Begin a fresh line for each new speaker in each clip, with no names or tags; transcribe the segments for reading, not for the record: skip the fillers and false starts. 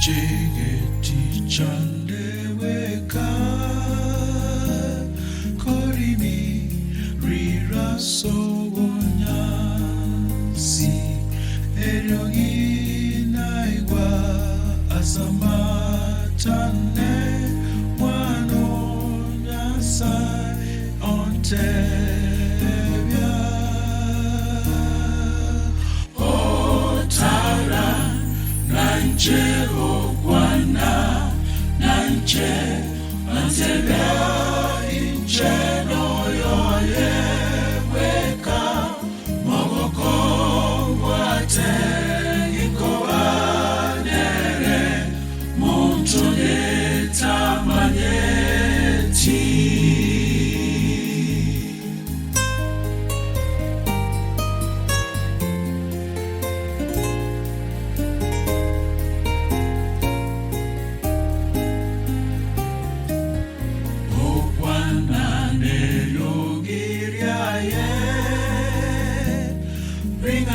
Chegeti chandeweka korimi rira sowonyasi eryogi naigwa asamatane wano nyasai ontebya otara nanje okwana nanje antebya injeno yoye weka mogoko wate ikobanere muntu netamanyeti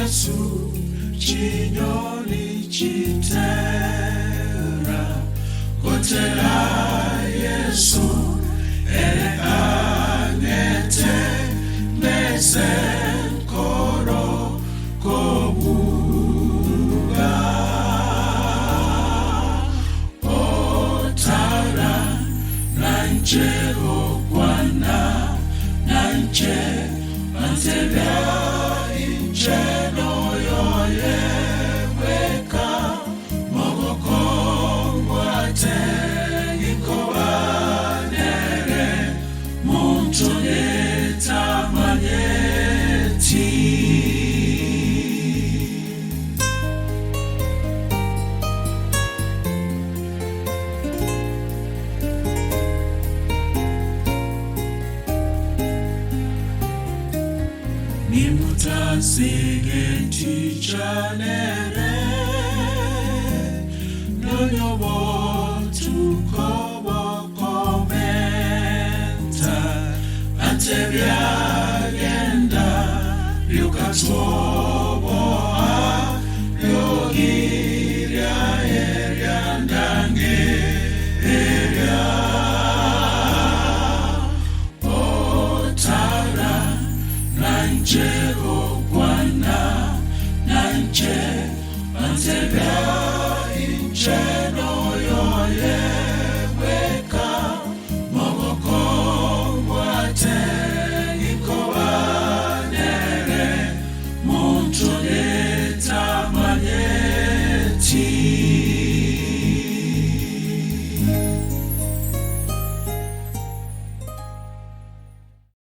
su chinyoni chitera kotera Yesu angete mese koro kobuga otara nanje okwana nanje antebya injeno yoye weka mogoko wate ikobanere muntu netamanyeti Sigeti chanere nonyobo tukobo komenta antebya genda lyukatwobo lyogirya eryandange erya otara nanje nanje antebya inje